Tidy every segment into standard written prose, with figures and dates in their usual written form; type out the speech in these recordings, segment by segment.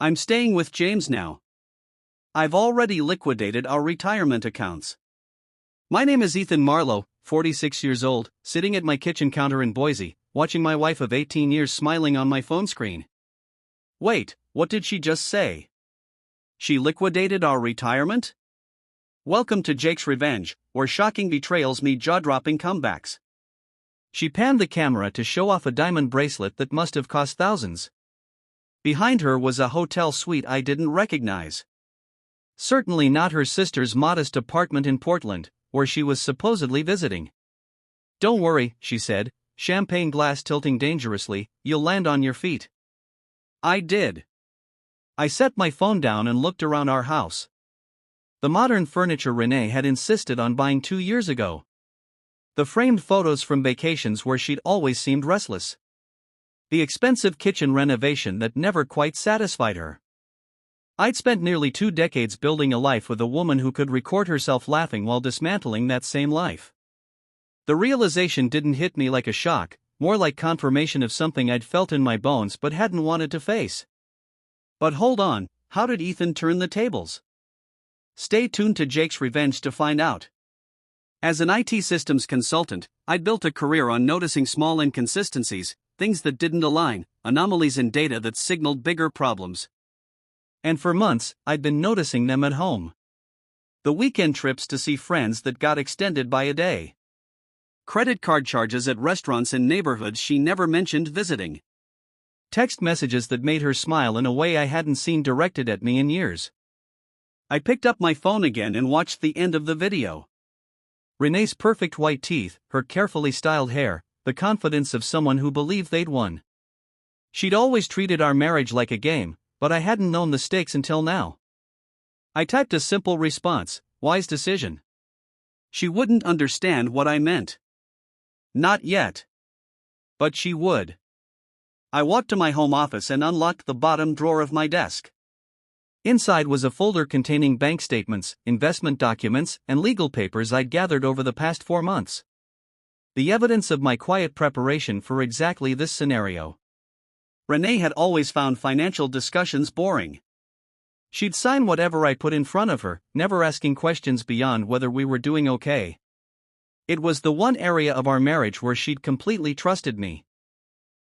I'm staying with James now. I've already liquidated our retirement accounts. My name is Ethan Marlowe, 46 years old, sitting at my kitchen counter in Boise, watching my wife of 18 years smiling on my phone screen. Wait, what did she just say? She liquidated our retirement? Welcome to Jake's Revenge, where shocking betrayals meet jaw-dropping comebacks. She panned the camera to show off a diamond bracelet that must have cost thousands. Behind her was a hotel suite I didn't recognize. Certainly not her sister's modest apartment in Portland, where she was supposedly visiting. Don't worry, she said, champagne glass tilting dangerously, you'll land on your feet. I did. I set my phone down and looked around our house. The modern furniture Renee had insisted on buying 2 years ago. The framed photos from vacations where she'd always seemed restless. The expensive kitchen renovation that never quite satisfied her. I'd spent nearly 2 decades building a life with a woman who could record herself laughing while dismantling that same life. The realization didn't hit me like a shock, more like confirmation of something I'd felt in my bones but hadn't wanted to face. But hold on, how did Ethan turn the tables? Stay tuned to Jake's Revenge to find out. As an IT systems consultant, I'd built a career on noticing small inconsistencies, things that didn't align, anomalies in data that signaled bigger problems. And for months, I'd been noticing them at home. The weekend trips to see friends that got extended by a day. Credit card charges at restaurants in neighborhoods she never mentioned visiting. Text messages that made her smile in a way I hadn't seen directed at me in years. I picked up my phone again and watched the end of the video. Renee's perfect white teeth, her carefully styled hair, the confidence of someone who believed they'd won. She'd always treated our marriage like a game, but I hadn't known the stakes until now. I typed a simple response, wise decision. She wouldn't understand what I meant. Not yet. But she would. I walked to my home office and unlocked the bottom drawer of my desk. Inside was a folder containing bank statements, investment documents, and legal papers I'd gathered over the past 4 months. The evidence of my quiet preparation for exactly this scenario. Renee had always found financial discussions boring. She'd sign whatever I put in front of her, never asking questions beyond whether we were doing okay. It was the one area of our marriage where she'd completely trusted me.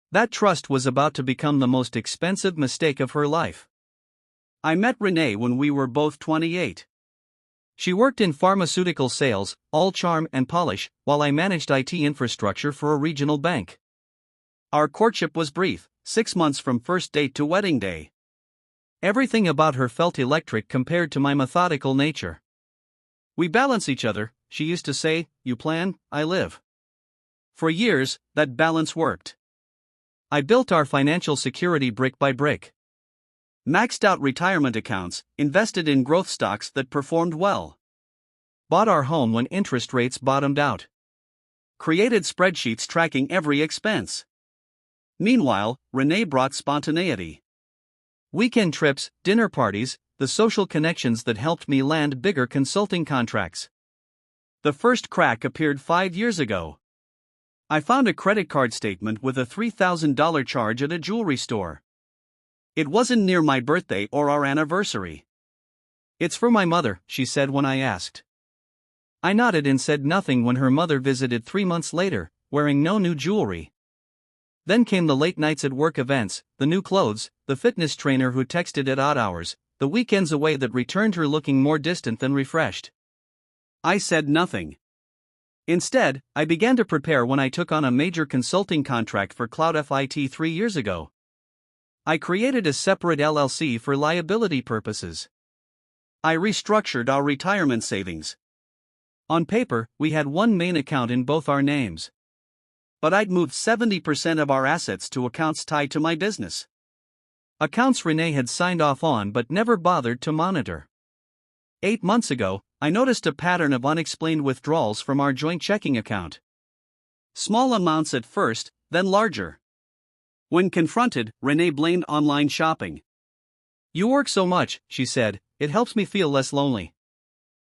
That trust was about to become the most expensive mistake of her life. I met Renee when we were both 28. She worked in pharmaceutical sales, all charm and polish, while I managed IT infrastructure for a regional bank. Our courtship was brief, 6 months from first date to wedding day. Everything about her felt electric compared to my methodical nature. We balance each other, she used to say, you plan, I live. For years, that balance worked. I built our financial security brick by brick. Maxed out retirement accounts, invested in growth stocks that performed well. Bought our home when interest rates bottomed out. Created spreadsheets tracking every expense. Meanwhile, Renee brought spontaneity. Weekend trips, dinner parties, the social connections that helped me land bigger consulting contracts. The first crack appeared 5 years ago. I found a credit card statement with a $3,000 charge at a jewelry store. It wasn't near my birthday or our anniversary. It's for my mother, she said when I asked. I nodded and said nothing when her mother visited 3 months later, wearing no new jewelry. Then came the late nights at work events, the new clothes, the fitness trainer who texted at odd hours, the weekends away that returned her looking more distant than refreshed. I said nothing. Instead, I began to prepare when I took on a major consulting contract for Cloud FIT 3 years ago. I created a separate LLC for liability purposes. I restructured our retirement savings. On paper, we had one main account in both our names. But I'd moved 70% of our assets to accounts tied to my business. Accounts Renee had signed off on but never bothered to monitor. 8 months ago, I noticed a pattern of unexplained withdrawals from our joint checking account. Small amounts at first, then larger. When confronted, Renee blamed online shopping. You work so much, she said, it helps me feel less lonely.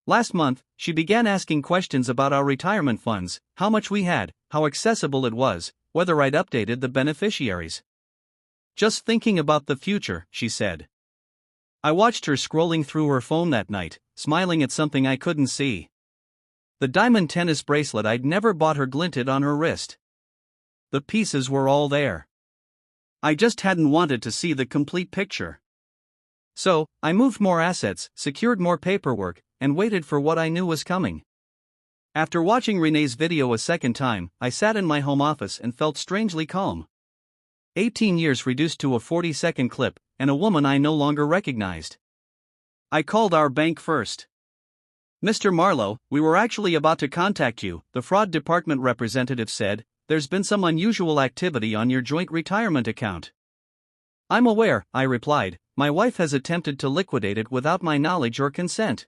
Last month, she began asking questions about our retirement funds, how much we had, how accessible it was, whether I'd updated the beneficiaries. Just thinking about the future, she said. I watched her scrolling through her phone that night, smiling at something I couldn't see. The diamond tennis bracelet I'd never bought her glinted on her wrist. The pieces were all there. I just hadn't wanted to see the complete picture. So, I moved more assets, secured more paperwork, and waited for what I knew was coming. After watching Renee's video a second time, I sat in my home office and felt strangely calm. 18 years reduced to a 40-second clip, and a woman I no longer recognized. I called our bank first. "Mr. Marlowe, we were actually about to contact you," the fraud department representative said. "There's been some unusual activity on your joint retirement account." "I'm aware," I replied. "My wife has attempted to liquidate it without my knowledge or consent.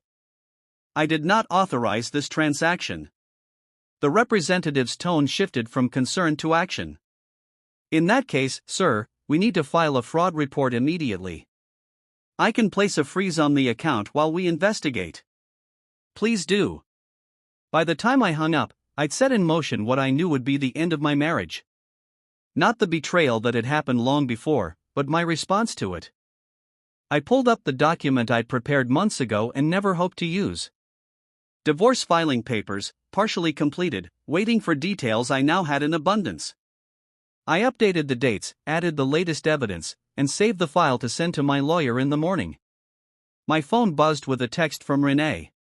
I did not authorize this transaction." The representative's tone shifted from concern to action. "In that case, sir, we need to file a fraud report immediately. I can place a freeze on the account while we investigate." "Please do." By the time I hung up, I'd set in motion what I knew would be the end of my marriage. Not the betrayal that had happened long before, but my response to it. I pulled up the document I'd prepared months ago and never hoped to use. Divorce filing papers, partially completed, waiting for details I now had in abundance. I updated the dates, added the latest evidence, and saved the file to send to my lawyer in the morning. My phone buzzed with a text from Renee.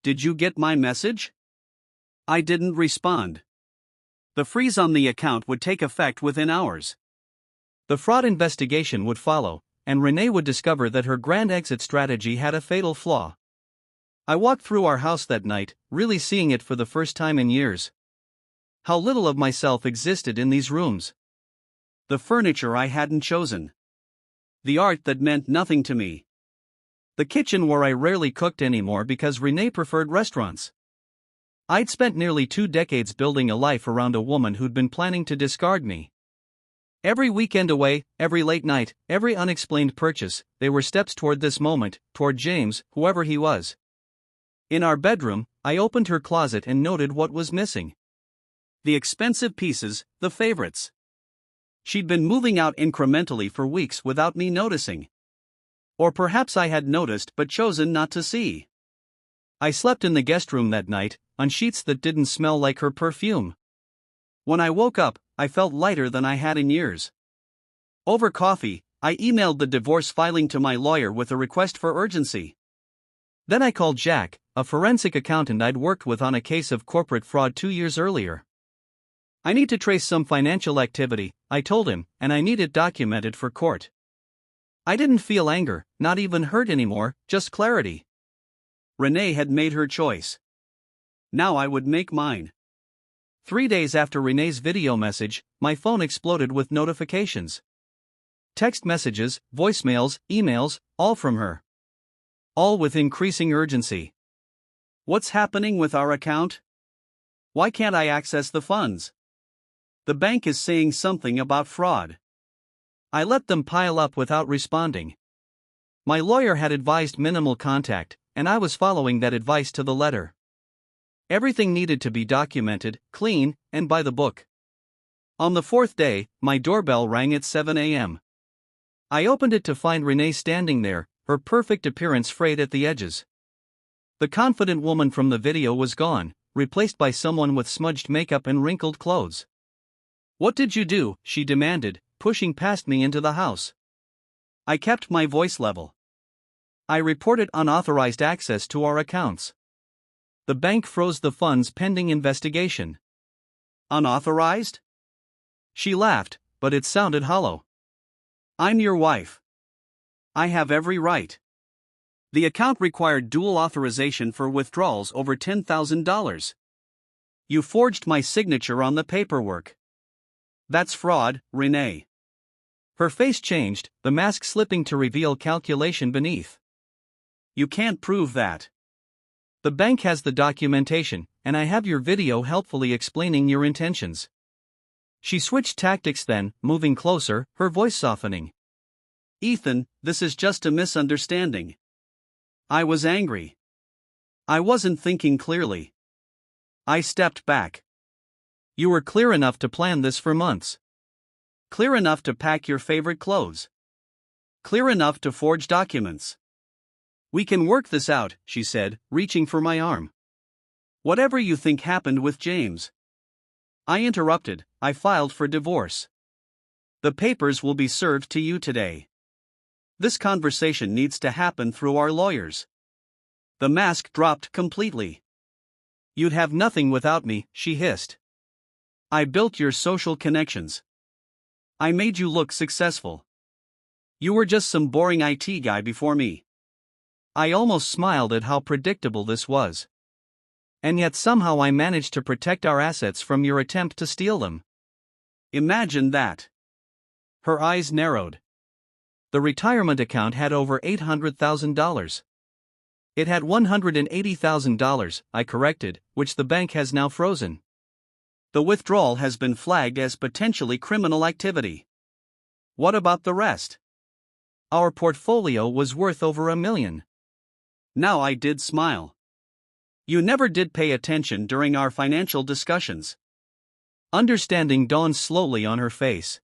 "Did you get my message?" I didn't respond. The freeze on the account would take effect within hours. The fraud investigation would follow, and Renee would discover that her grand exit strategy had a fatal flaw. I walked through our house that night, really seeing it for the first time in years. How little of myself existed in these rooms. The furniture I hadn't chosen. The art that meant nothing to me. The kitchen where I rarely cooked anymore because Renee preferred restaurants. I'd spent nearly 2 decades building a life around a woman who'd been planning to discard me. Every weekend away, every late night, every unexplained purchase, they were steps toward this moment, toward James, whoever he was. In our bedroom, I opened her closet and noted what was missing. The expensive pieces, the favorites. She'd been moving out incrementally for weeks without me noticing. Or perhaps I had noticed but chosen not to see. I slept in the guest room that night, on sheets that didn't smell like her perfume. When I woke up, I felt lighter than I had in years. Over coffee, I emailed the divorce filing to my lawyer with a request for urgency. Then I called Jack, a forensic accountant I'd worked with on a case of corporate fraud 2 years earlier. "I need to trace some financial activity," I told him, "and I need it documented for court." I didn't feel anger, not even hurt anymore, just clarity. Renee had made her choice. Now I would make mine. 3 days after Renee's video message, my phone exploded with notifications. Text messages, voicemails, emails, all from her. All with increasing urgency. "What's happening with our account? Why can't I access the funds? The bank is saying something about fraud." I let them pile up without responding. My lawyer had advised minimal contact, and I was following that advice to the letter. Everything needed to be documented, clean, and by the book. On the 4th day, my doorbell rang at 7 a.m. I opened it to find Renee standing there, her perfect appearance frayed at the edges. The confident woman from the video was gone, replaced by someone with smudged makeup and wrinkled clothes. "What did you do?" she demanded, pushing past me into the house. I kept my voice level. "I reported unauthorized access to our accounts. The bank froze the funds pending investigation." "Unauthorized?" She laughed, but it sounded hollow. "I'm your wife. I have every right. The account required dual authorization for withdrawals over $10,000. You forged my signature on the paperwork. That's fraud, Renee." Her face changed, the mask slipping to reveal calculation beneath. "You can't prove that. The bank has the documentation, and I have your video helpfully explaining your intentions." She switched tactics then, moving closer, her voice softening. "Ethan, this is just a misunderstanding." I was angry. I wasn't thinking clearly. I stepped back. "You were clear enough to plan this for months. Clear enough to pack your favorite clothes. Clear enough to forge documents. We can work this out, she said, reaching for my arm. Whatever you think happened with James. I interrupted, I filed for divorce. The papers will be served to you today. This conversation needs to happen through our lawyers. The mask dropped completely. You'd have nothing without me, she hissed. I built your social connections. I made you look successful. You were just some boring IT guy before me. I almost smiled at how predictable this was. And yet somehow I managed to protect our assets from your attempt to steal them. Imagine that. Her eyes narrowed. The retirement account had over $800,000. It had $180,000, I corrected, which the bank has now frozen. The withdrawal has been flagged as potentially criminal activity. What about the rest? Our portfolio was worth over $1 million. Now I did smile. You never did pay attention during our financial discussions. Understanding dawned slowly on her face.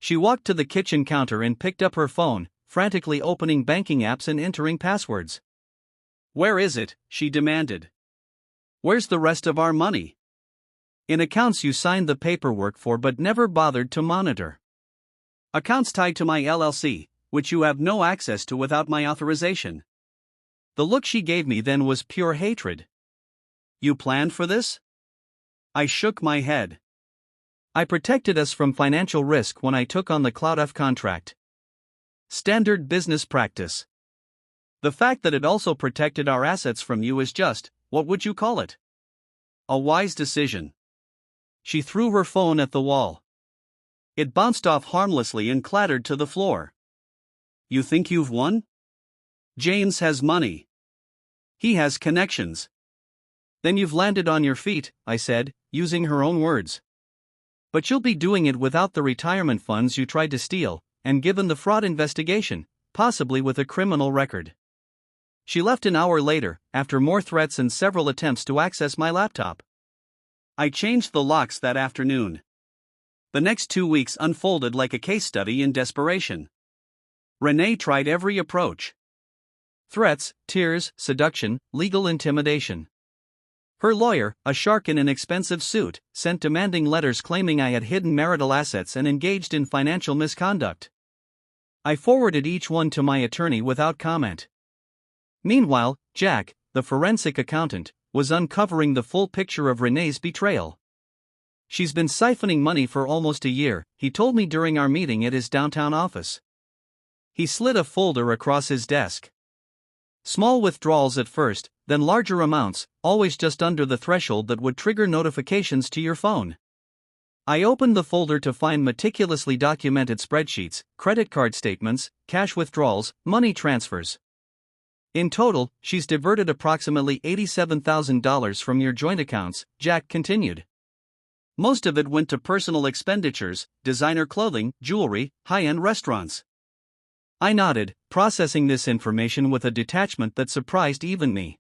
She walked to the kitchen counter and picked up her phone, frantically opening banking apps and entering passwords. Where is it? She demanded. Where's the rest of our money? In accounts you signed the paperwork for but never bothered to monitor. Accounts tied to my LLC, which you have no access to without my authorization. The look she gave me then was pure hatred. You planned for this? I shook my head. I protected us from financial risk when I took on the CloudF contract. Standard business practice. The fact that it also protected our assets from you is just, what would you call it? A wise decision. She threw her phone at the wall. It bounced off harmlessly and clattered to the floor. You think you've won? James has money. He has connections. Then you've landed on your feet, I said, using her own words. But you'll be doing it without the retirement funds you tried to steal, and given the fraud investigation, possibly with a criminal record. She left an hour later, after more threats and several attempts to access my laptop. I changed the locks that afternoon. The next 2 weeks unfolded like a case study in desperation. Renee tried every approach. Threats, tears, seduction, legal intimidation. Her lawyer, a shark in an expensive suit, sent demanding letters claiming I had hidden marital assets and engaged in financial misconduct. I forwarded each one to my attorney without comment. Meanwhile, Jack, the forensic accountant, was uncovering the full picture of Renee's betrayal. She's been siphoning money for almost a year, he told me during our meeting at his downtown office. He slid a folder across his desk. Small withdrawals at first, then larger amounts, always just under the threshold that would trigger notifications to your phone. I opened the folder to find meticulously documented spreadsheets, credit card statements, cash withdrawals, money transfers. In total, she's diverted approximately $87,000 from your joint accounts, Jack continued. Most of it went to personal expenditures, designer clothing, jewelry, high-end restaurants. I nodded, processing this information with a detachment that surprised even me.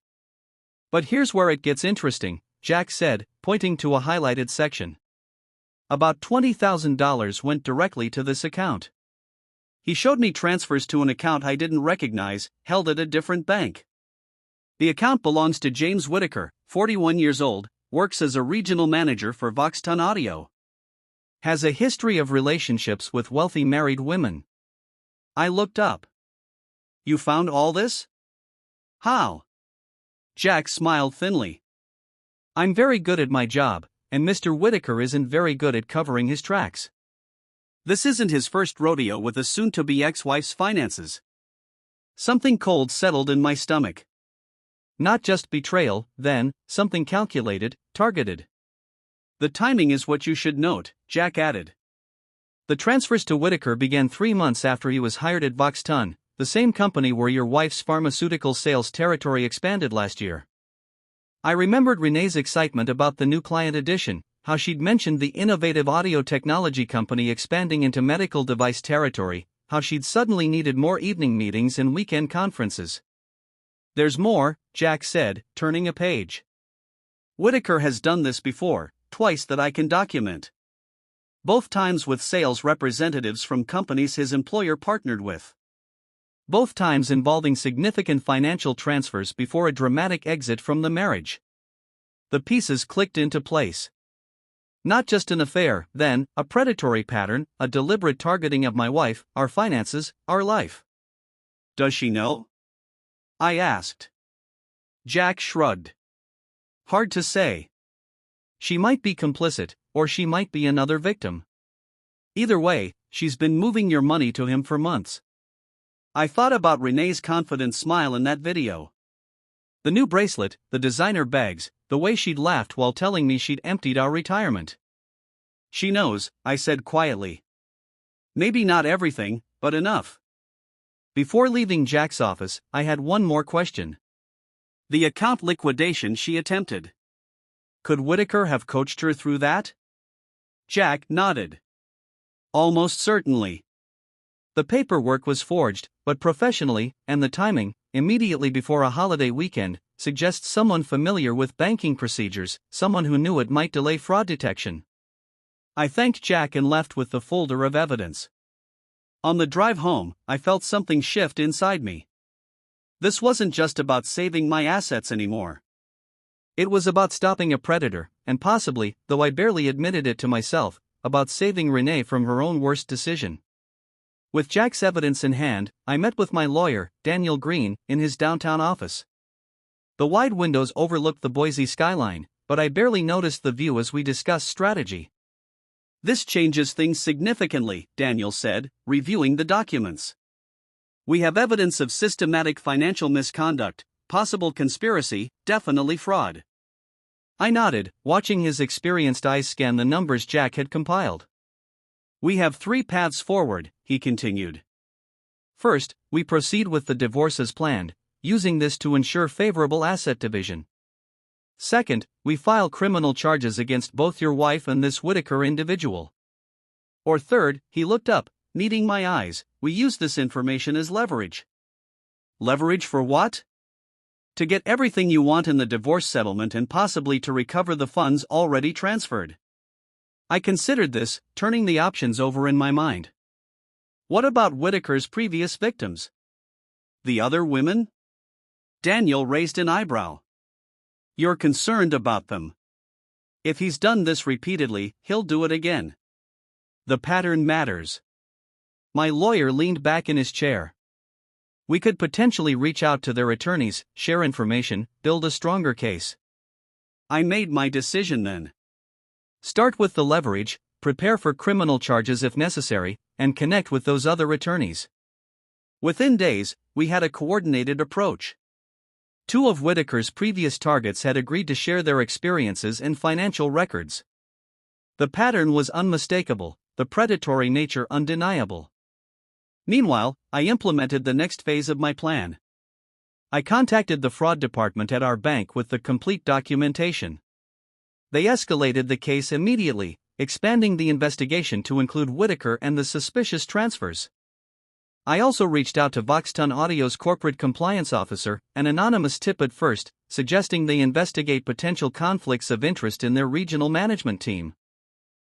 But here's where it gets interesting, Jack said, pointing to a highlighted section. About $20,000 went directly to this account. He showed me transfers to an account I didn't recognize, held at a different bank. The account belongs to James Whitaker, 41 years old, works as a regional manager for Voxton Audio. Has a history of relationships with wealthy married women. I looked up. You found all this? How? Jack smiled thinly. I'm very good at my job, and Mr. Whitaker isn't very good at covering his tracks. This isn't his first rodeo with a soon-to-be ex-wife's finances. Something cold settled in my stomach. Not just betrayal, then, something calculated, targeted. The timing is what you should note, Jack added. The transfers to Whitaker began 3 months after he was hired at Voxton, the same company where your wife's pharmaceutical sales territory expanded last year. I remembered Renee's excitement about the new client addition, how she'd mentioned the innovative audio technology company expanding into medical device territory, how she'd suddenly needed more evening meetings and weekend conferences. There's more, Jack said, turning a page. Whitaker has done this before, twice that I can document. Both times with sales representatives from companies his employer partnered with. both times involving significant financial transfers before a dramatic exit from the marriage. The pieces clicked into place. Not just an affair, then, a predatory pattern, a deliberate targeting of my wife, our finances, our life. Does she know? I asked. Jack shrugged. Hard to say. She might be complicit, or she might be another victim. Either way, she's been moving your money to him for months. I thought about Renee's confident smile in that video. The new bracelet, the designer bags, the way she'd laughed while telling me she'd emptied our retirement. She knows, I said quietly. Maybe not everything, but enough. Before leaving Jack's office, I had one more question. The account liquidation she attempted. Could Whitaker have coached her through that? Jack nodded. Almost certainly. The paperwork was forged, but professionally, and the timing, immediately before a holiday weekend, suggests someone familiar with banking procedures, someone who knew it might delay fraud detection. I thanked Jack and left with the folder of evidence. On the drive home, I felt something shift inside me. This wasn't just about saving my assets anymore. It was about stopping a predator, and possibly, though I barely admitted it to myself, about saving Renee from her own worst decision. With Jack's evidence in hand, I met with my lawyer, Daniel Green, in his downtown office. The wide windows overlooked the Boise skyline, but I barely noticed the view as we discussed strategy. This changes things significantly, Daniel said, reviewing the documents. We have evidence of systematic financial misconduct, possible conspiracy, definitely fraud. I nodded, watching his experienced eyes scan the numbers Jack had compiled. We have 3 paths forward, he continued. First, we proceed with the divorce as planned, using this to ensure favorable asset division. Second, we file criminal charges against both your wife and this Whitaker individual. Or third, he looked up, meeting my eyes, we use this information as leverage. Leverage for what? To get everything you want in the divorce settlement and possibly to recover the funds already transferred. I considered this, turning the options over in my mind. What about Whitaker's previous victims? The other women? Daniel raised an eyebrow. You're concerned about them. If he's done this repeatedly, he'll do it again. The pattern matters. My lawyer leaned back in his chair. We could potentially reach out to their attorneys, share information, build a stronger case. I made my decision then. Start with the leverage, prepare for criminal charges if necessary, and connect with those other attorneys. Within days, we had a coordinated approach. 2 of Whitaker's previous targets had agreed to share their experiences and financial records. The pattern was unmistakable, the predatory nature undeniable. Meanwhile, I implemented the next phase of my plan. I contacted the fraud department at our bank with the complete documentation. They escalated the case immediately, expanding the investigation to include Whitaker and the suspicious transfers. I also reached out to Voxton Audio's corporate compliance officer, an anonymous tip at first, suggesting they investigate potential conflicts of interest in their regional management team.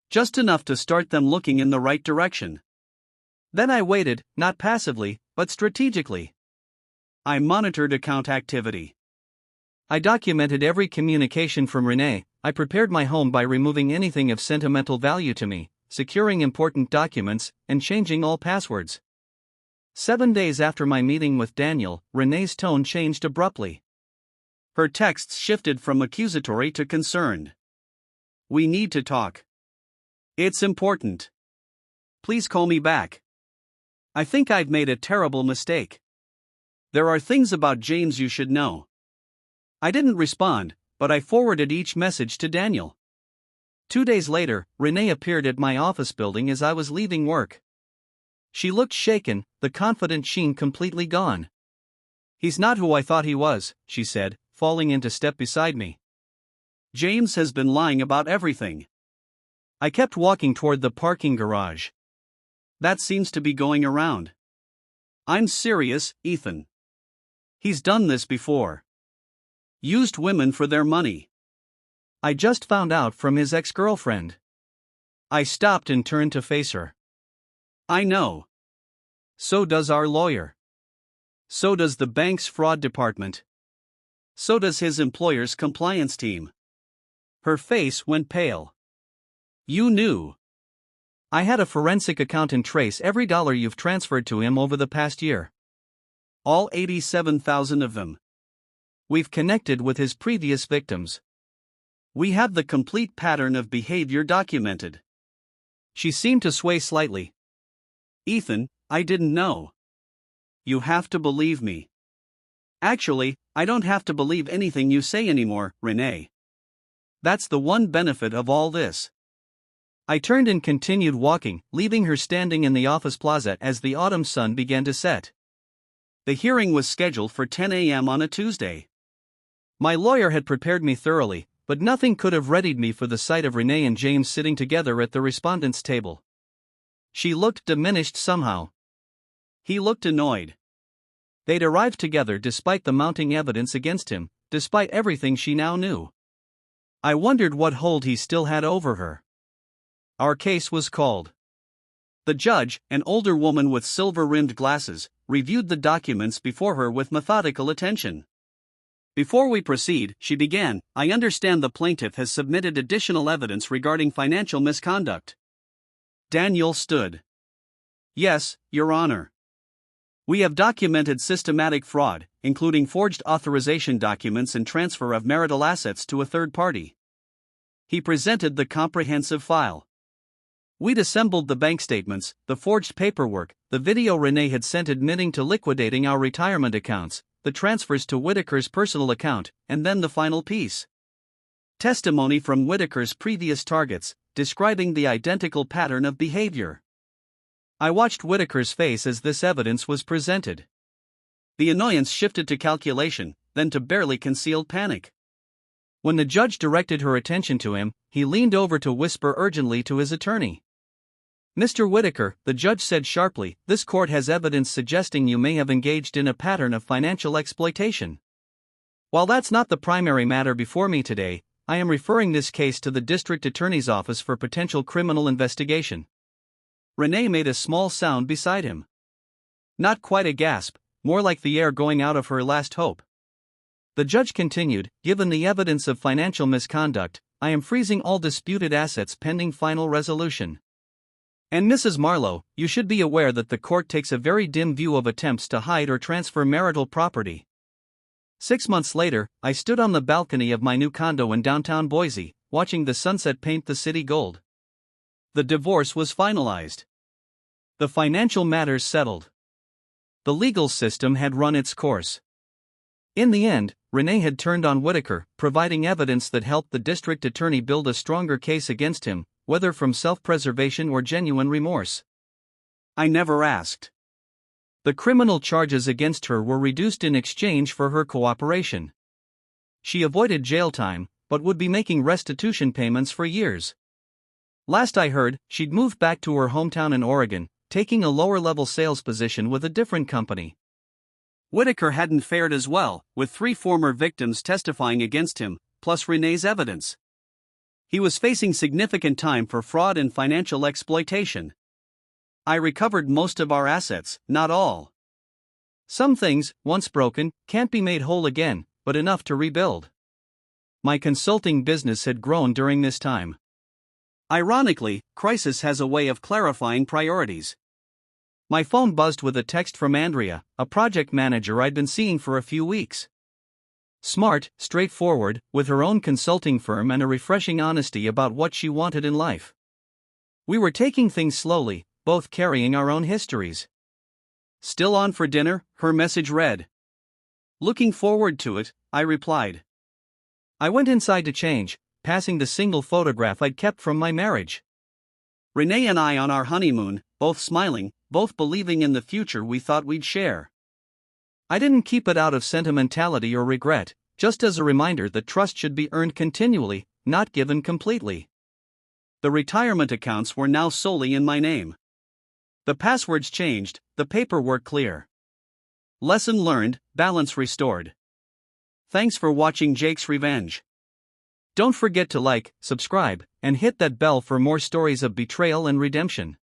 Just enough to start them looking in the right direction. Then I waited, not passively, but strategically. I monitored account activity. I documented every communication from Renee. I prepared my home by removing anything of sentimental value to me, securing important documents, and changing all passwords. 7 days after my meeting with Daniel, Renee's tone changed abruptly. Her texts shifted from accusatory to concerned. We need to talk. It's important. Please call me back. I think I've made a terrible mistake. There are things about James you should know. I didn't respond, but I forwarded each message to Daniel. 2 days later, Renee appeared at my office building as I was leaving work. She looked shaken, the confident sheen completely gone. He's not who I thought he was, she said, falling into step beside me. James has been lying about everything. I kept walking toward the parking garage. That seems to be going around. I'm serious, Ethan. He's done this before. Used women for their money. I just found out from his ex-girlfriend. I stopped and turned to face her. I know. So does our lawyer. So does the bank's fraud department. So does his employer's compliance team. Her face went pale. You knew. I had a forensic accountant trace every dollar you've transferred to him over the past year. All 87,000 of them. We've connected with his previous victims. We have the complete pattern of behavior documented. She seemed to sway slightly. Ethan, I didn't know. You have to believe me. Actually, I don't have to believe anything you say anymore, Renee. That's the one benefit of all this. I turned and continued walking, leaving her standing in the office plaza as the autumn sun began to set. The hearing was scheduled for 10 a.m. on a Tuesday. My lawyer had prepared me thoroughly, but nothing could have readied me for the sight of Renee and James sitting together at the respondent's table. She looked diminished somehow. He looked annoyed. They'd arrived together despite the mounting evidence against him, despite everything she now knew. I wondered what hold he still had over her. Our case was called. The judge, an older woman with silver-rimmed glasses, reviewed the documents before her with methodical attention. Before we proceed, she began, I understand the plaintiff has submitted additional evidence regarding financial misconduct. Daniel stood. Yes, Your Honor. We have documented systematic fraud, including forged authorization documents and transfer of marital assets to a third party. He presented the comprehensive file. We'd assembled the bank statements, the forged paperwork, the video Renee had sent admitting to liquidating our retirement accounts, the transfers to Whitaker's personal account, and then the final piece. Testimony from Whitaker's previous targets, describing the identical pattern of behavior. I watched Whitaker's face as this evidence was presented. The annoyance shifted to calculation, then to barely concealed panic. When the judge directed her attention to him, he leaned over to whisper urgently to his attorney. Mr. Whitaker, the judge said sharply, this court has evidence suggesting you may have engaged in a pattern of financial exploitation. While that's not the primary matter before me today, I am referring this case to the district attorney's office for potential criminal investigation. Renee made a small sound beside him. Not quite a gasp, more like the air going out of her last hope. The judge continued, given the evidence of financial misconduct, I am freezing all disputed assets pending final resolution. And Mrs. Marlowe, you should be aware that the court takes a very dim view of attempts to hide or transfer marital property. 6 months later, I stood on the balcony of my new condo in downtown Boise, watching the sunset paint the city gold. The divorce was finalized. The financial matters settled. The legal system had run its course. In the end, Renee had turned on Whitaker, providing evidence that helped the district attorney build a stronger case against him, whether from self-preservation or genuine remorse. I never asked. The criminal charges against her were reduced in exchange for her cooperation. She avoided jail time, but would be making restitution payments for years. Last I heard, she'd moved back to her hometown in Oregon, taking a lower-level sales position with a different company. Whitaker hadn't fared as well, with 3 former victims testifying against him, plus Renee's evidence. He was facing significant time for fraud and financial exploitation. I recovered most of our assets, not all. Some things, once broken, can't be made whole again, but enough to rebuild. My consulting business had grown during this time. Ironically, crisis has a way of clarifying priorities. My phone buzzed with a text from Andrea, a project manager I'd been seeing for a few weeks. Smart, straightforward, with her own consulting firm and a refreshing honesty about what she wanted in life. We were taking things slowly, both carrying our own histories. Still on for dinner, her message read. Looking forward to it, I replied. I went inside to change, passing the single photograph I'd kept from my marriage. Renee and I on our honeymoon, both smiling, both believing in the future we thought we'd share. I didn't keep it out of sentimentality or regret, just as a reminder that trust should be earned continually, not given completely. The retirement accounts were now solely in my name. The passwords changed, the paperwork clear. Lesson learned, balance restored. Thanks for watching Jake's Revenge. Don't forget to like, subscribe, and hit that bell for more stories of betrayal and redemption.